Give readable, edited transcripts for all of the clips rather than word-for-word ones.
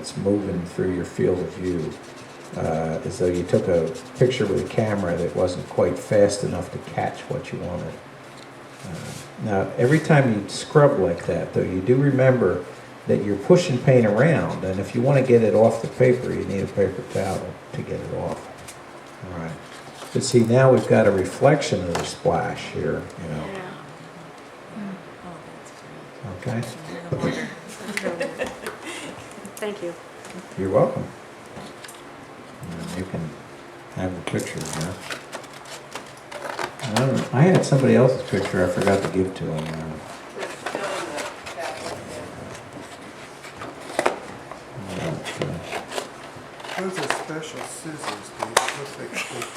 that's moving through your field of view, as though you took a picture with a camera that wasn't quite fast enough to catch what you wanted. Now, every time you scrub like that, though, you do remember that you're pushing paint around, and if you want to get it off the paper, you need a paper towel to get it off. All right. But see, now we've got a reflection of the splash here, you know. Okay? Thank you. You're welcome. And you can have the picture now. I had somebody else's picture I forgot to give to him. Those are special scissors. They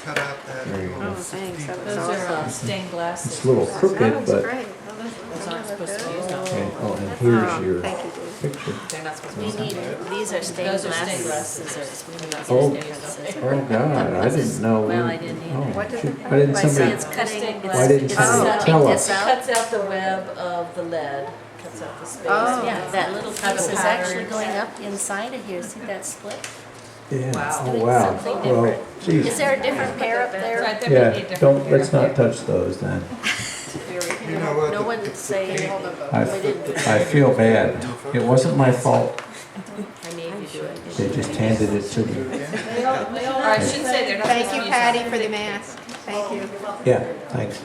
cut out that. There you go. Oh, thanks. That was Those are awesome. stained glass. It's a little That crooked, looks but... great. Those aren't supposed to be used on. Okay. Oh, and here's your Thank you, Dave. picture. They're not supposed to We be need, used on. these are stained Those are glass stained glass scissors. We need Oh. different scissors. Oh, God, I didn't know. Well, I didn't either. Oh, What does shoot. it- Why didn't Why See, somebody... it's cutting, Why didn't it's somebody cutting tell this us? out. Cuts out the web of the lead, cuts out the space. Oh. Yeah, that little Kind piece of is pattern. actually going up inside of here. See that split? Yeah, Wow. oh, Doing wow. something Well, different. geez. Is there a different pair up there? Right, there may be a Yeah, different let's pair. not touch those then. You know what? No one would say, I feel bad. It wasn't my fault. I made you do it. They just handed it to me. Or I should say they're not Thank supposed to you, be used Patty, on. for the mask. Thank you. Yeah, thanks.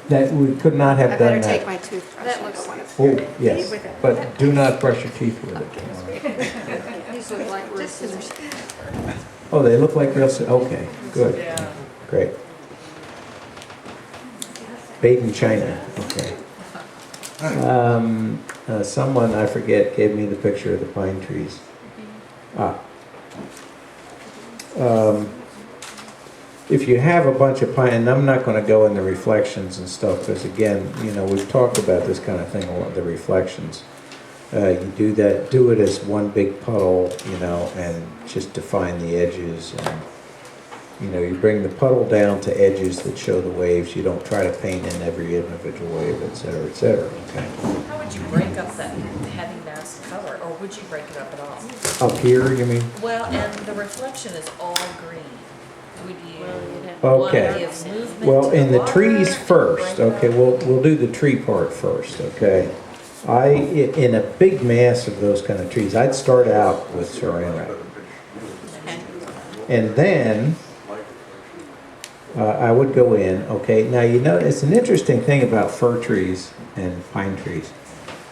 That, we could not I have better done take that. my toothbrush. That looks Oh, yes, but do not brush your teeth with it. These look like real scissors. Oh, they look like real, okay, good, Yeah. great. Made in China, okay. Someone, I forget, gave me the picture of the pine trees. If you have a bunch of pine, and I'm not going to go into reflections and stuff, because again, you know, we've talked about this kind of thing, a lot, the reflections. You do that, do it as one big puddle, you know, and just define the edges. And, you know, you bring the puddle down to edges that show the waves. You don't try to paint in every individual wave, et cetera, okay? How would you break up that heavy mass cover, or would you break it up at all? Up here, you mean? Well, and the reflection is all green. Would you Well, you'd have- want to Okay. give movement Well, to in the water trees to first, break okay, up? we'll do the tree part first, okay? In a big mass of those kind of trees, I'd start out with saran wrap. And then, I would go in, okay? Now, you know, it's an interesting thing about fir trees and pine trees,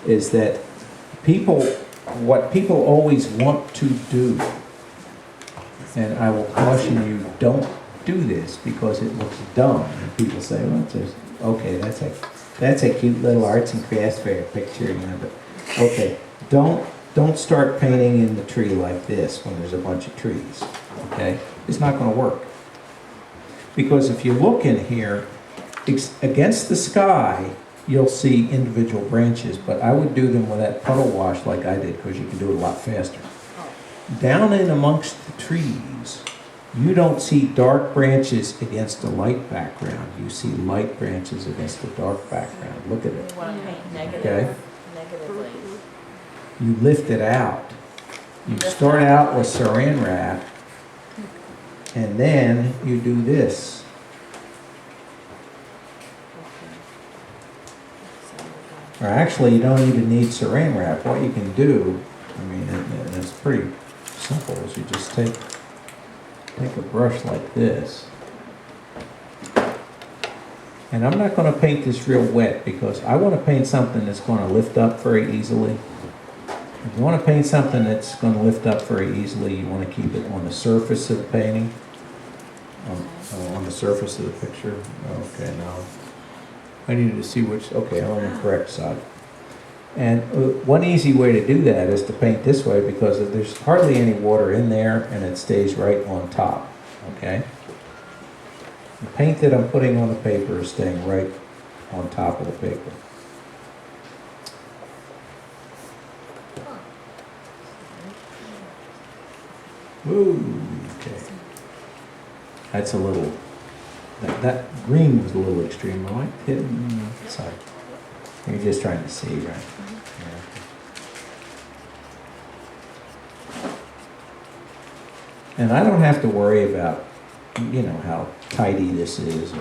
is that what people always want to do, and I will caution you, don't do this because it looks dumb. And people say, well, it's just, okay, that's a cute little arts and crafts fair picture, you know, but, okay, don't start painting in the tree like this when there's a bunch of trees, okay? It's not gonna work. Because if you look in here, against the sky, you'll see individual branches, but I would do them with that puddle wash like I did, because you can do it a lot faster. Down in amongst the trees, you don't see dark branches against a light background. You see light branches against a dark background. Look at it. You want to paint Okay. negatively. You lift it out. You start out with saran wrap, and then you do this. Or actually, you don't even need saran wrap. What you can do, I mean, and it's pretty simple, is you just take a brush like this. And I'm not going to paint this real wet because I want to paint something that's going to lift up very easily. If you want to paint something that's going to lift up very easily, you want to keep it on the surface of the painting, on the surface of the picture. Okay, now I needed to see which, okay, I'm on the correct side. And one easy way to do that is to paint this way because there's hardly any water in there and it stays right on top, okay? The paint that I'm putting on the paper is staying right on top of the paper. Ooh, okay. That's a little, that green was a little extreme, I like hitting, sorry. You're just trying to see, right? Yeah. And I don't have to worry about, you know, how tidy this is, or,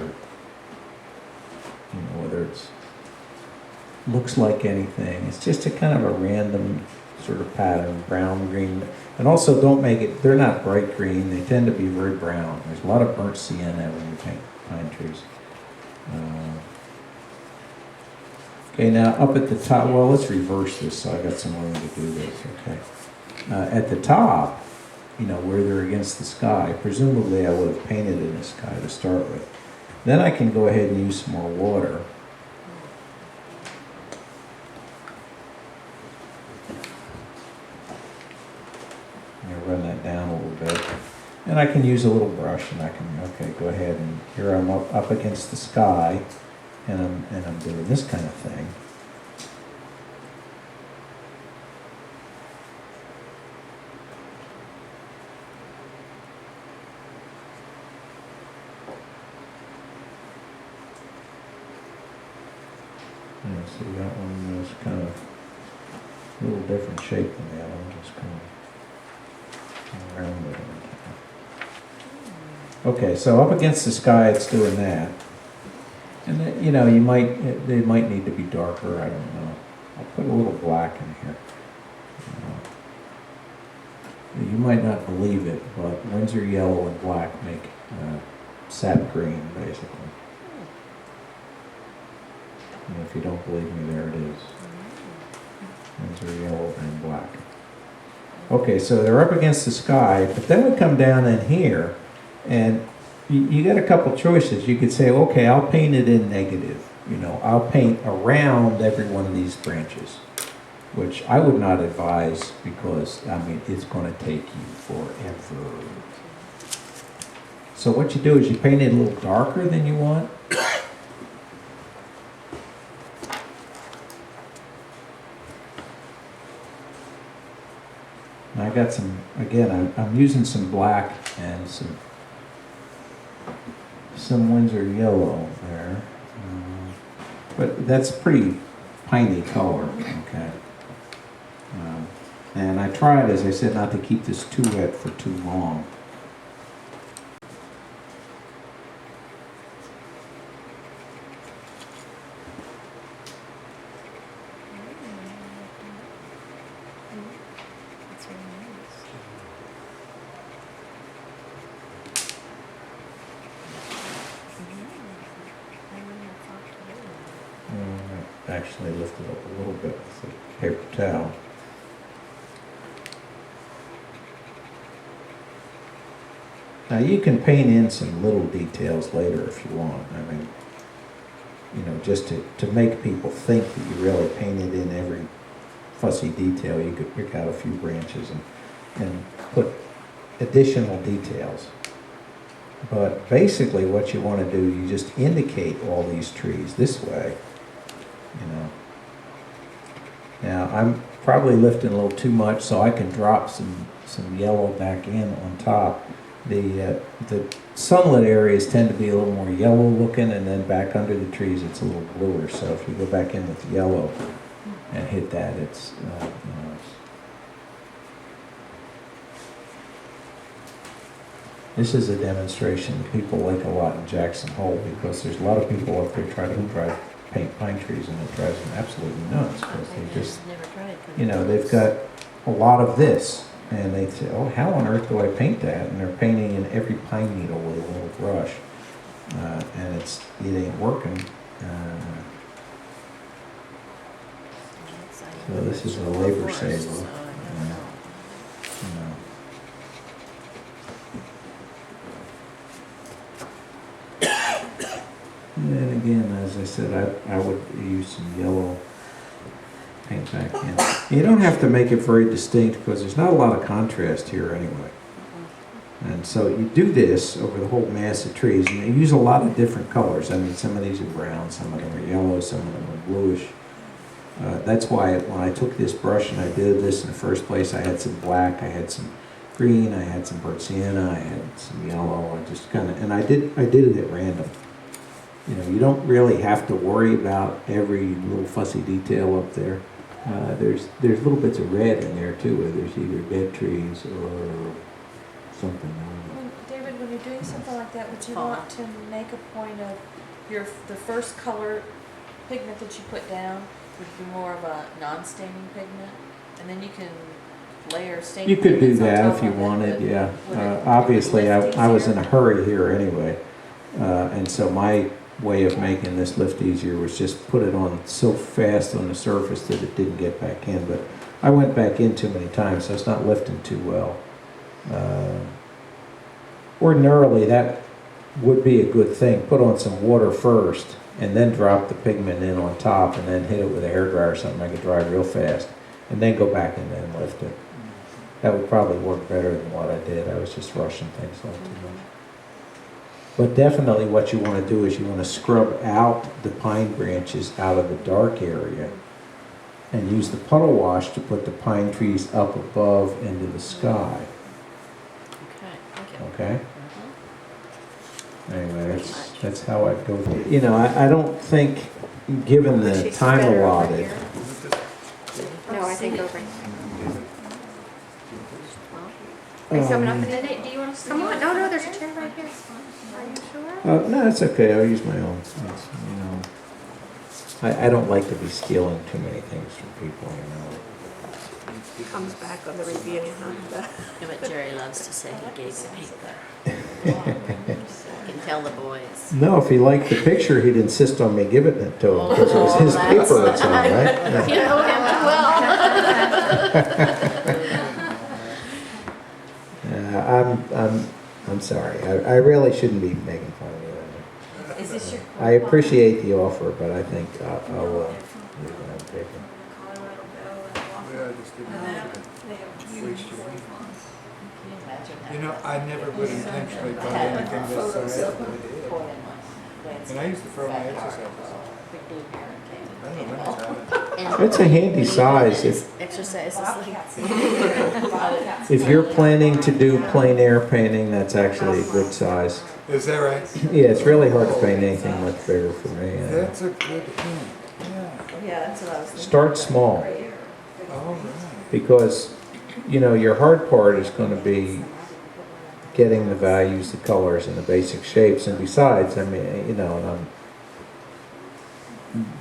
you know, whether it's looks like anything. It's just a kind of a random sort of pattern, brown, green. And also don't make it, they're not bright green, they tend to be very brown. There's a lot of burnt sienna when you paint pine trees. Okay, now up at the top, well, let's reverse this so I got some room to do this, okay. At the top, you know, where they're against the sky, presumably I would have painted in the sky to start with. Then I can go ahead and use some more water. Run that down a little bit. And I can use a little brush and I can, okay, go ahead and here I'm up against the sky and I'm doing this kind of thing. Yeah, see that one was kind of a little different shape than the other one, just kind of around it. Okay, so up against the sky, it's doing that. And then, you know, they might need to be darker, I don't know. I'll put a little black in here. You might not believe it, but Windsor yellow and black make sap green, basically. And if you don't believe me, there it is. Windsor yellow and black. Okay, so they're up against the sky, but then we come down in here, and you got a couple choices. You could say, okay, I'll paint it in negative. You know, I'll paint around every one of these branches, which I would not advise because, I mean, it's going to take you forever. So what you do is you paint it a little darker than you want. And I got some, again, I'm using some black and some Windsor yellow there. But that's pretty piney color, okay. And I tried, as I said, not to keep this too wet for too long. Actually lift it up a little bit with a paper towel. Now you can paint in some little details later if you want. I mean, you know, just to make people think that you really painted in every fussy detail, you could pick out a few branches and put additional details. But basically what you want to do, you just indicate all these trees this way. You know. Now I'm probably lifting a little too much, so I can drop some yellow back in on top. The sunlit areas tend to be a little more yellow looking, and then back under the trees it's a little bluer. So if you go back in with yellow and hit that, it's you know, this is a demonstration that people like a lot in Jackson Hole, because there's a lot of people up there trying to paint pine trees, and it drives them absolutely nuts because they just, you know, they've got a lot of this, and they say, oh, how on earth do I paint that? And they're painting in every pine needle with a little brush, and it ain't working. So this is a labor saver. You know. And again, as I said, I would use some yellow paint back in. You don't have to make it very distinct because there's not a lot of contrast here anyway. And so you do this over the whole mass of trees, and you use a lot of different colors. I mean, some of these are brown, some of them are yellow, some of them are bluish. That's why when I took this brush and I did this in the first place, I had some black, I had some green, I had some burnt sienna, I had some yellow. I just kind of, and I did it at random. You know, you don't really have to worry about every little fussy detail up there. There's little bits of red in there too, where there's either dead trees or something. David, when you're doing something like that, would you Fall. want to make a point of the first color pigment that you put down would be more of a non-staining pigment, and then you can layer staining You could do pigments on that top if you of it, wanted, but yeah. would it Obviously, lift I was in easier? a hurry here anyway, and so my way of making this lift easier was just put it on so fast on the surface that it didn't get back in, but I went back in too many times, so it's not lifting too well. Ordinarily, that would be a good thing. Put on some water first, and then drop the pigment in on top, and then hit it with a hairdryer or something, make it dry real fast, and then go back in and lift it. That would probably work better than what I did. I was just rushing things a little too much. But definitely what you want to do is you want to scrub out the pine branches out of the dark area and use the puddle wash to put the pine trees up above into the sky. Okay, thank you. Okay? Anyway, that's how I'd go. You know, I don't think, given the She's time better over allotted, here. No, I think over here. Are you coming up in it? Do you want to Come on, no, there's a chair right here. Are you sure? no, it's okay. I'll use my own. It's, you know, I don't like to be stealing too many things from people, you Comes back on the review, huh? Yeah, but Jerry loves to say he gave me paper. You can tell the boys. know. No, if he liked the picture, he'd insist on me giving it to him because it was his that's- paper it's on, right? You know him too well. I'm sorry. I really shouldn't be making fun of you. Is this your? I appreciate the offer, but I think I'll leave it on paper. Yeah, I just didn't want to waste your week. Can you imagine that? You know, I never would intentionally buy anything this size, but I did. And I used to throw my exercise. I don't know when it's It's a handy size Exercise is like. if you're planning to do plein air painting. That's actually a good size. Is that right? Yeah, it's really hard to paint anything much bigger for me. That's a good hint. Yeah. Yeah, that's what I was thinking. Start small All right. because you know your hard part is going to be getting the values, the colors, and the basic shapes. And besides, I mean, you know, and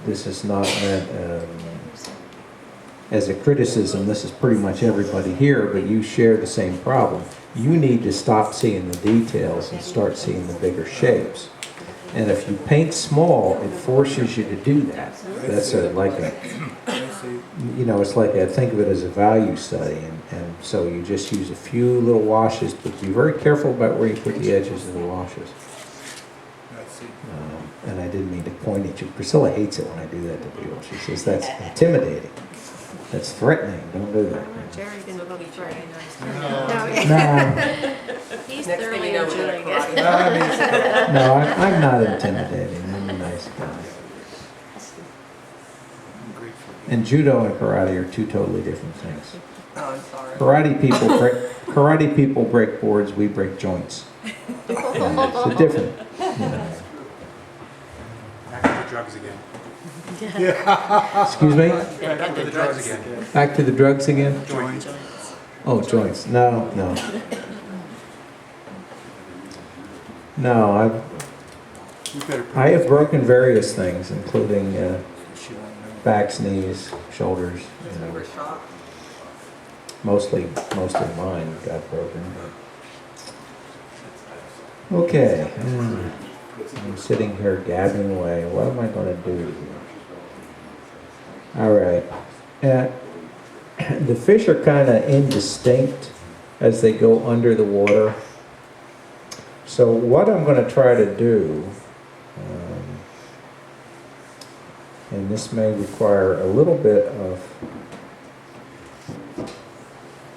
this is not meant as a criticism. This is pretty much everybody here, but you share the same problem. You need to stop seeing the details and start seeing the bigger shapes. And if you paint small, it forces you to do that. That's like a, I see. you know, it's like think of it as a value study. And so you just use a few little washes, but be very careful about where you put the edges of the washes. I see. And I didn't mean to point at you. Priscilla hates it when I do that to people. She says that's intimidating. That's threatening. Don't do that. Jerry didn't look threatening. No. No, No, he's Next thing thoroughly you know, we're enjoying gonna it. No, I mean, no, I'm not intimidating. I'm a nice guy. I'm grateful. And judo and karate are two totally different things. Oh, I'm sorry. Karate people break boards. We break joints. Yeah, it's different. Yeah. Back to the drugs again. Excuse me. Back to the drugs again. Back to the drugs again. Joint. Joints. Oh, joints. No. No, You better put I have broken various things, including shit on backs, knees, shoulders. You know, mostly mine got broken. But. Okay, I'm sitting here gabbing away. What am I going to do here? All right. The fish are kind of indistinct as they go under the water. So what I'm going to try to do, and this may require a little bit of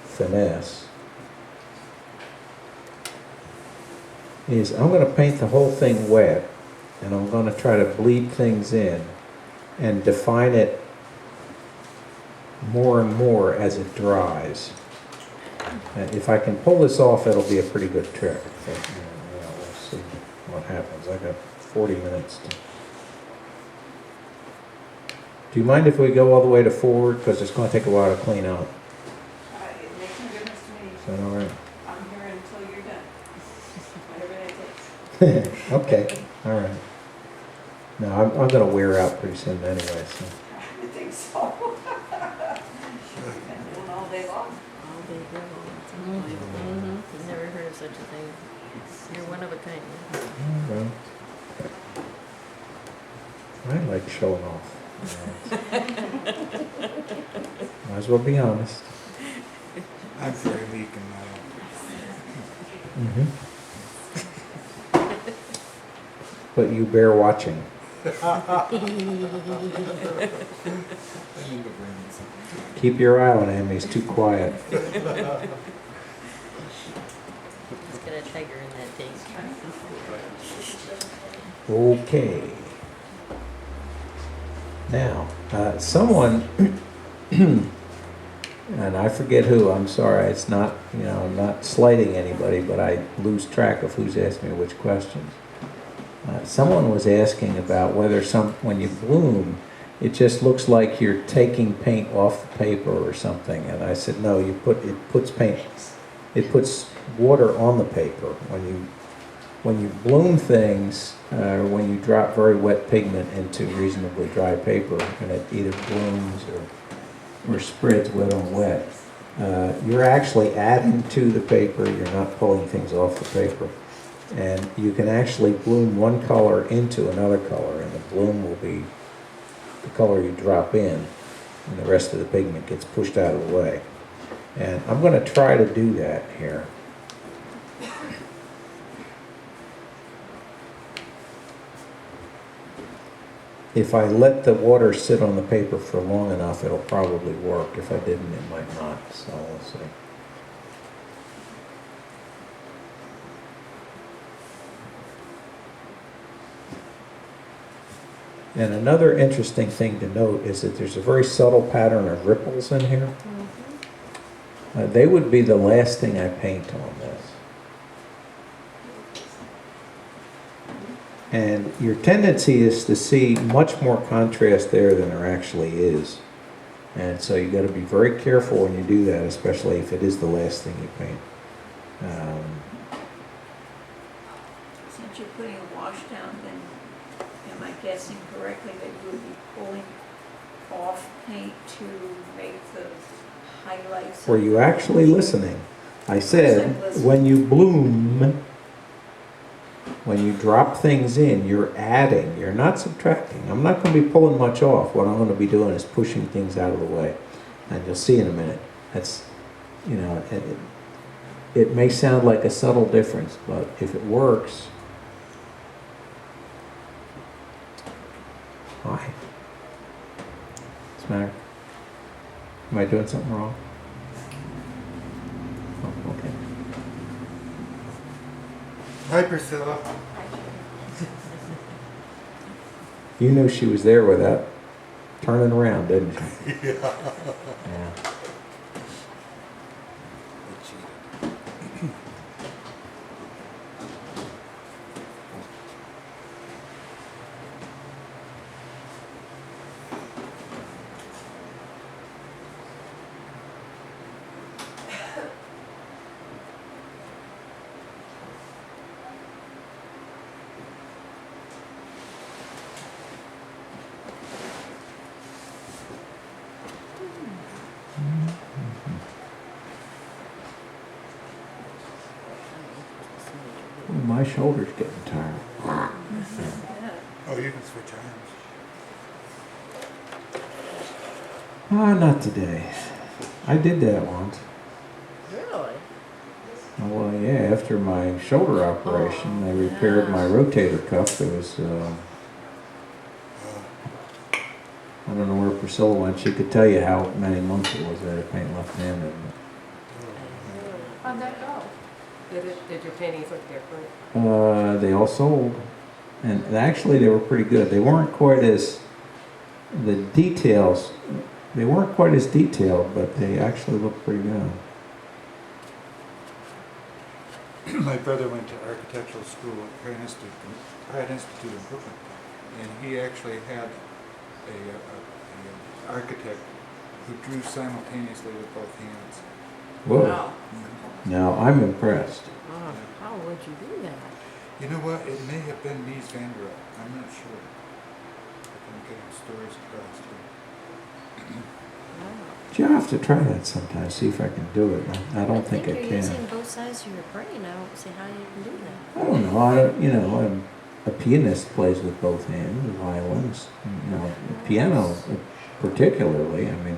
finesse, is I'm going to paint the whole thing wet, and I'm going to try to bleed things in and define it more and more as it dries. And if I can pull this off, it'll be a pretty good trick. But, we'll see what happens. I got 40 minutes. Do you mind if we go all the way to forward? Because it's going to take a while to clean up. It makes no difference to me. Is that all right? I'm here until until you're done. Whatever that takes. Okay, all right. No, I'm gonna wear out pretty soon anyway, so. I think so. Been doing all day long. All day long. It's unbelievable. I've never heard of such a thing. You're one of a kind. Well, I like showing off. Might as well be honest. I'm very weak in my Mhm. But you bear watching. Keep your eye on him, he's too quiet. He's got a tiger in that tank. Okay. Now, someone, and I forget who, I'm sorry, it's not, I'm not slighting anybody, but I lose track of who's asking me which questions. Someone was asking about whether when you bloom, it just looks like you're taking paint off the paper or something. And I said, no, it puts water on the paper. When you bloom things, when you drop very wet pigment into reasonably dry paper, and it either blooms or spreads wet on wet, you're actually adding to the paper, you're not pulling things off the paper. And you can actually bloom one color into another color, and the bloom will be the color you drop in, and the rest of the pigment gets pushed out of the way. And I'm going to try to do that here. If I let the water sit on the paper for long enough, it'll probably work. If I didn't, it might not, so we'll see. And another interesting thing to note is that there's a very subtle pattern of ripples in here. They would be the last thing I paint on this. And your tendency is to see much more contrast there than there actually is. And so you got to be very careful when you do that, especially if it is the last thing you paint. Since you're putting a wash down, then am I guessing correctly that you would be pulling off paint to make the highlights? Were you actually listening? I said, when you bloom, when you drop things in, you're adding, you're not subtracting. I'm not going to be pulling much off. What I'm going to be doing is pushing things out of the way. And you'll see in a minute. That's, it may sound like a subtle difference, but if it works. Why? What's the matter? Am I doing something wrong? Oh, okay. Hi, Priscilla. You knew she was there without turning around, didn't you? Yeah. Ooh, my shoulder's getting tired. Oh, you can switch arms. Not today. I did that once. Really? Well, yeah, after my shoulder operation, they repaired my rotator cuff. There was, I don't know where Priscilla went. She could tell you how many months it was that I paint left-handed. How'd that go? Did your paintings look different? They all sold, and actually they were pretty good. They weren't quite as, the details, they weren't quite as detailed, but they actually looked pretty good. My brother went to architectural school at Pratt Institute in Brooklyn, and he actually had a architect who drew simultaneously with both hands. Whoa. Wow. Now, I'm impressed. Oh You know what? It may have been Mies van der Rohe. I'm not sure. If I'm getting stories across here. You have to try that sometime, see if I can do it. I don't think I you're can. using both sides of your brain. I don't see how you can do that. I don't know. I don't, you know, a pianist plays with both hands. The violins, you know, the piano particularly. I mean,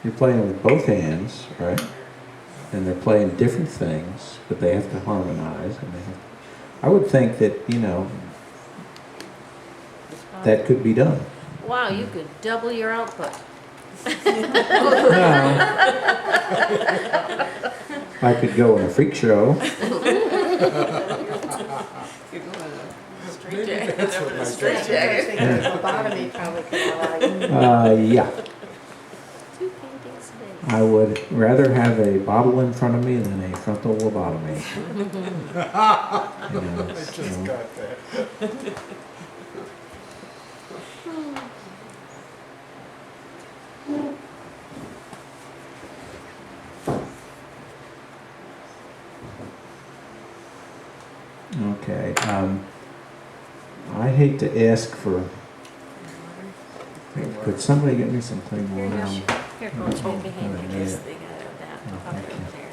you're playing with both hands, right? And they're playing different things, but they have to harmonize. And I would think that, you know, that could be done. Wow, you could double your output. Well, I could go in a freak show. Maybe that's what my Lobotomy probably could allow you. Yeah. 2 paintings a day. I would rather have a bottle in front of me than a frontal lobotomy. You know, I just so. got that. Okay. I hate to ask for. Could somebody get me some clean Here, water? here, Coach, maybe hand you yeah. this. They got that Oh, up thank you. there.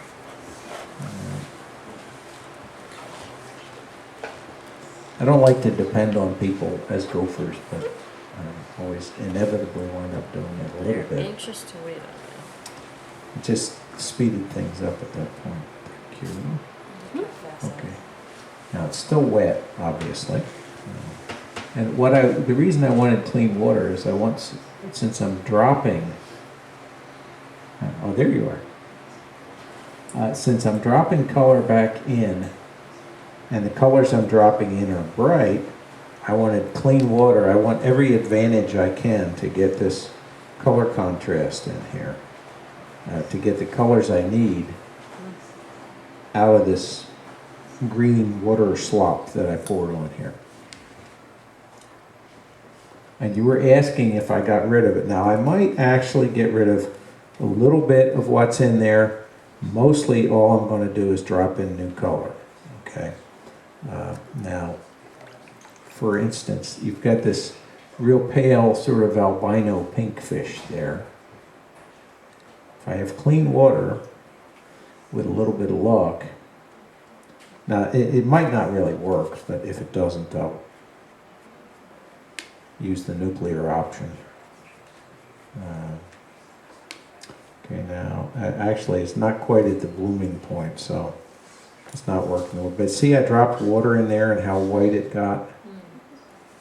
I don't like to depend on people as gophers, but I always inevitably wind up doing it a little They're bit. anxious to wait on you. It just speeded things up at that point. Thank you. Okay. Now it's still wet, obviously. And the reason I wanted clean water is since I'm dropping. Oh, there you are. Since I'm dropping color back in, and the colors I'm dropping in are bright, I wanted clean water. I want every advantage I can to get this color contrast in here, to get the colors I need out of this green water slop that I poured on here. And you were asking if I got rid of it. Now I might actually get rid of a little bit of what's in there. Mostly all I'm going to do is drop in new color. Okay. Now, for instance, you've got this real pale sort of albino pink fish there. If I have clean water with a little bit of luck, now it might not really work, but if it doesn't, I'll use the nuclear option. Okay, now actually it's not quite at the blooming point, so it's not working. But see, I dropped water in there and how white it got.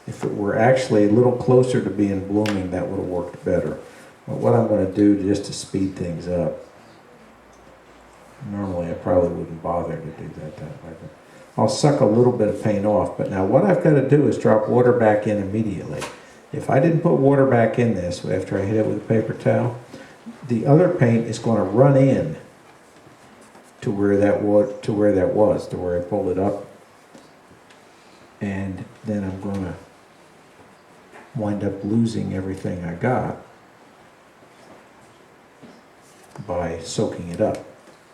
If it were actually a little closer to being blooming, that would have worked better. But what I'm going to do just to speed things up, normally I probably wouldn't bother to do that way, but I'll suck a little bit of paint off. But now what I've got to do is drop water back in immediately. If I didn't put water back in this after I hit it with a paper towel, the other paint is going to run in to where that was, to where I pulled it up. And then I'm going to wind up losing everything I got by soaking it up.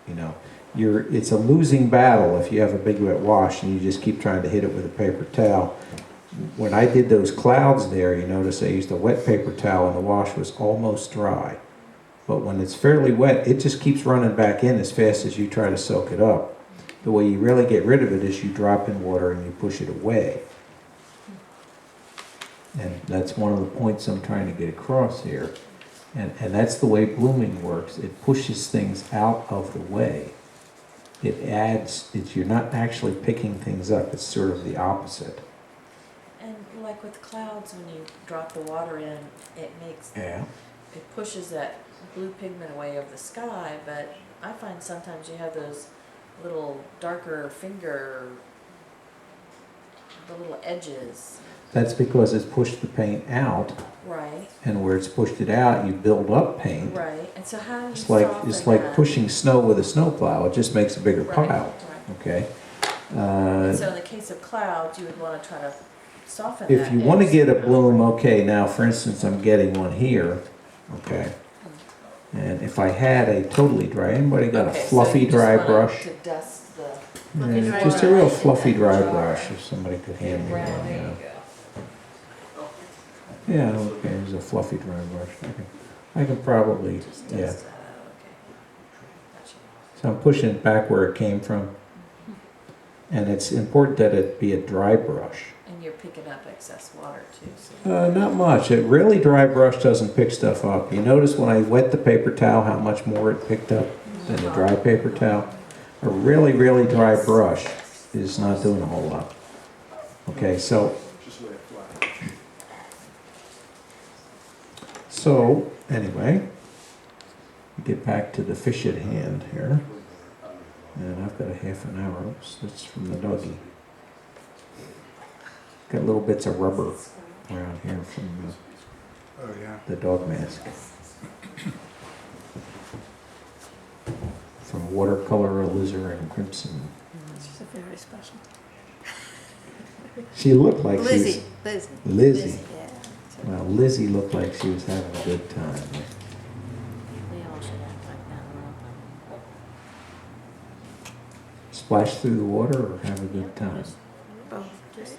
You know, it's a losing battle if you have a big wet wash and you just keep trying to hit it with a paper towel. When I did those clouds there, you notice I used a wet paper towel and the wash was almost dry. But when it's fairly wet, it just keeps running back in as fast as you try to soak it up. The way you really get rid of it is you drop in water and you push it away. And that's one of the points I'm trying to get across here. And that's the way blooming works. It pushes things out of the way. You're not actually picking things up. It's sort of the opposite. And like with clouds, when you drop the water in, it pushes that blue pigment away of the sky, but I find sometimes you have those little darker the little edges. That's because it's pushed the paint out. Right. And where it's pushed it out, you build up paint. Right. And so how do you It's like pushing snow with a snowplow. It just makes a bigger pile. Right. Okay. So in the case of clouds, you would want to try to soften that. If you want to get a bloom, okay, now for instance, I'm getting one here, okay. And if I had a totally dry, anybody got a fluffy dry brush? To dust the... Fluffy Yeah, dry just a brush. real fluffy dry brush, if somebody could hand me Brown, one, there yeah. you go. Yeah, okay, there's a fluffy dry brush. I can probably, Just yeah. does that, okay. Gotcha. So I'm pushing it back where it came from. And it's important that it be a dry brush. And you're picking up excess water too, so. Not much. A really dry brush doesn't pick stuff up. You notice when I wet the paper towel how much more it picked up than a dry paper towel? A really, really dry brush is not doing a whole lot. Okay, so anyway, get back to the fish at hand here. And I've got a half an hour. Oops, that's from the doggy. Got little bits of rubber around here from Oh, yeah. the dog mask. From Watercolor, alizarin, crimson. She's a very special. She looked like Lizzie. Lizzie. Yeah. Well, Lizzie looked like she was having a good time. We all should act like that a little bit. Splash through the water or have a good time? Both. Just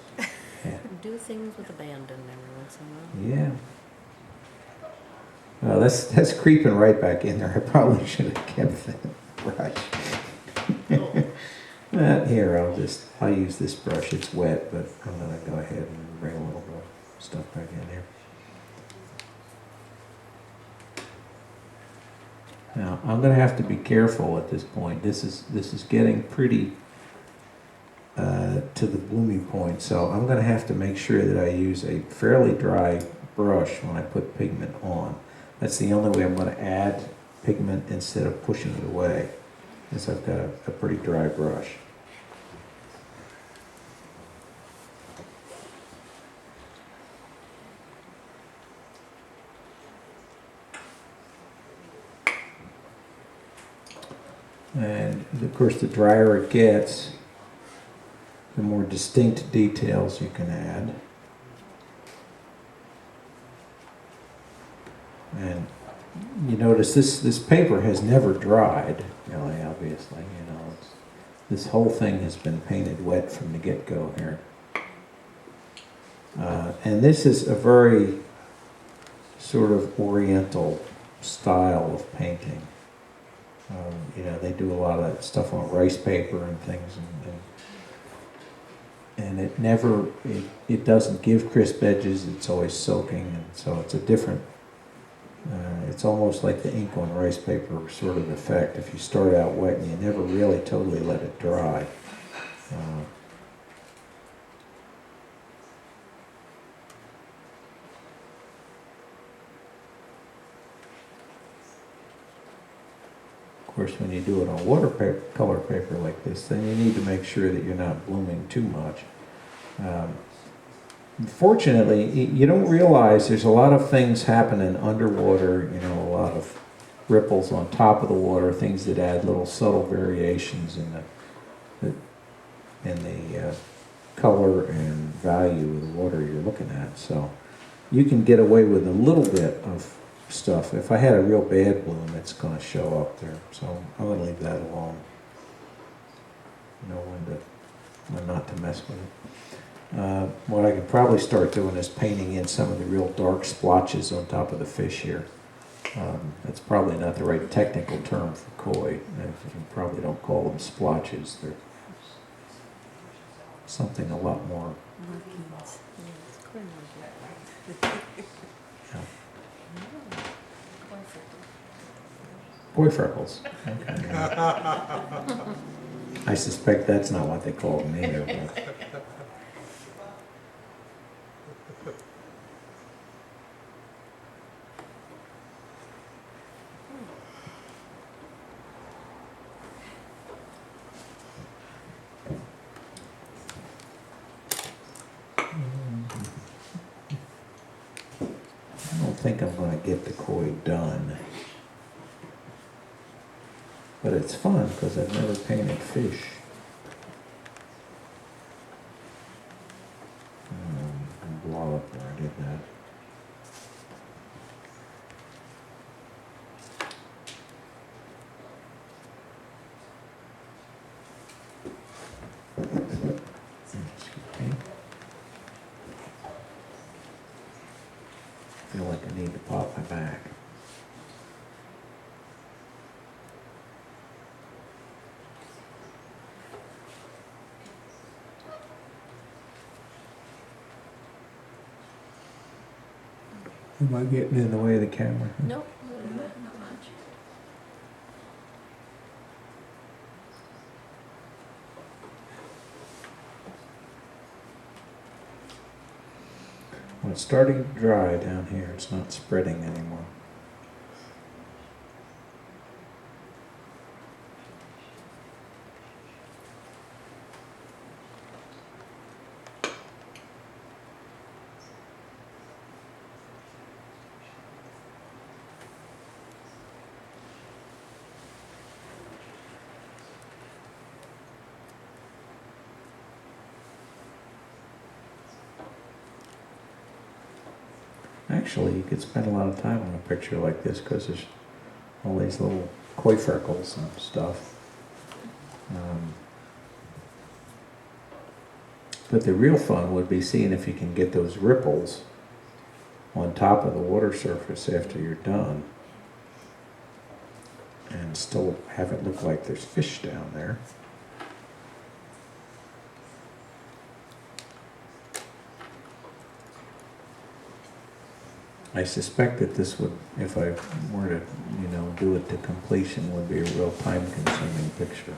Yeah. do things with abandon every once in a while. Yeah. Well, that's creeping right back in there. I probably should have kept that brush. Here, I'll use this brush. It's wet, but I'm gonna go ahead and bring a little more stuff back in here. Now, I'm gonna have to be careful at this point. This is getting pretty to the blooming point, so I'm gonna have to make sure that I use a fairly dry brush when I put pigment on. That's the only way I'm gonna add pigment instead of pushing it away, is I've got a pretty dry brush. And of course, the drier it gets, the more distinct details you can add. And you notice this paper has never dried, really, obviously, this whole thing has been painted wet from the get-go here. And this is a very sort of oriental style of painting. They do a lot of stuff on rice paper and things, and it never, it doesn't give crisp edges, it's always soaking, and so it's a different, it's almost like the ink on rice paper sort of effect. If you start out wet and you never really totally let it dry. Of course, when you do it on watercolor paper like this, then you need to make sure that you're not blooming too much. Fortunately, you don't realize there's a lot of things happening underwater, a lot of ripples on top of the water, things that add little subtle variations in the color and value of the water you're looking at. So you can get away with a little bit of stuff. If I had a real bad bloom, it's going to show up there. So I'm going to leave that alone. Know when not to mess with it. What I could probably start doing is painting in some of the real dark splotches on top of the fish here. That's probably not the right technical term for koi. You probably don't call them splotches. They're something a lot more. Markings. Yeah, it's quite marked. Yeah. Boy Boy freckles. freckles. Okay. I suspect that's not what they call them either. But. I don't think I'm going to get the koi done. But it's fun because I've never painted fish. Blow up where I did that. Am I getting in the way of the camera? Nope. Not much. Well, it's starting to dry down here. It's not spreading anymore. Actually, you could spend a lot of time on a picture like this because there's all these little koi freckles and stuff. But the real fun would be seeing if you can get those ripples on top of the water surface after you're done and still have it look like there's fish down there. I suspect that this would, if I were to, do it to completion, would be a real time-consuming picture.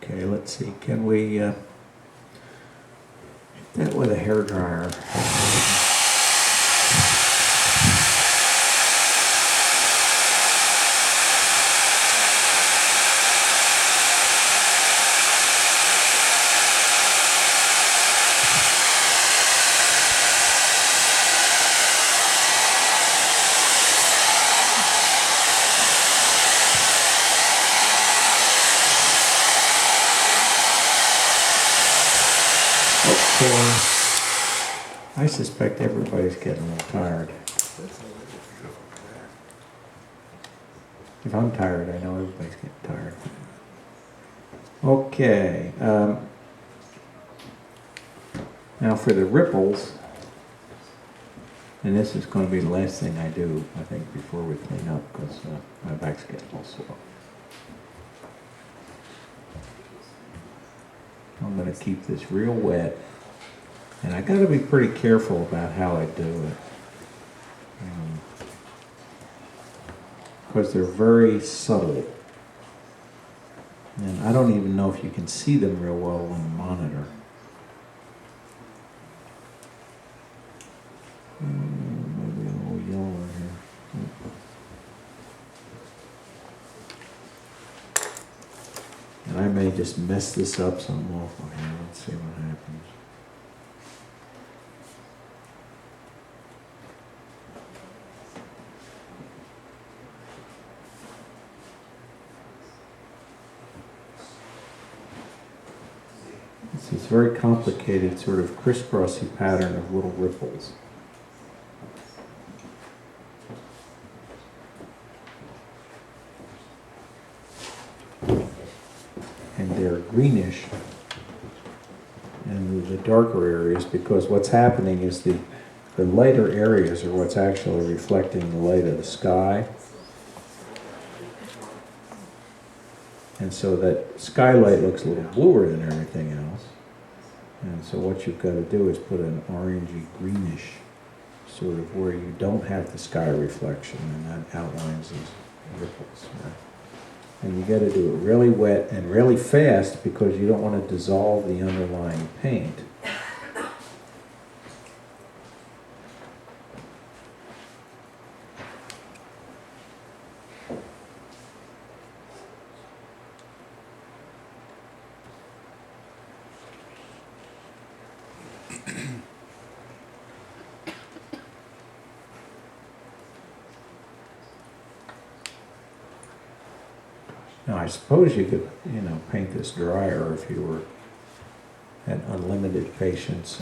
Okay, let's see. Can we hit that with a hairdryer? I suspect everybody's getting a little tired. If I'm tired, I know everybody's getting tired. Okay. Now for the ripples, and this is going to be the last thing I do, I think, before we clean up, because my back's getting a little sore. I'm going to keep this real wet. And I got to be pretty careful about how I do it, because they're very subtle, and I don't even know if you can see them real well on the monitor. Maybe a little yellow here, and I may just mess this up some awful here. Let's see what happens. It's this very complicated sort of crisscrossy pattern of little ripples. And they're greenish in the darker areas, because what's happening is the lighter areas are what's actually reflecting the light of the sky. And so that skylight looks a little bluer than everything else. And so what you've got to do is put an orangey greenish sort of where you don't have the sky reflection, and that outlines these ripples. Right? And you got to do it really wet and really fast, because you don't want to dissolve the underlying paint. Now, I suppose you could, paint this drier if you had unlimited patience.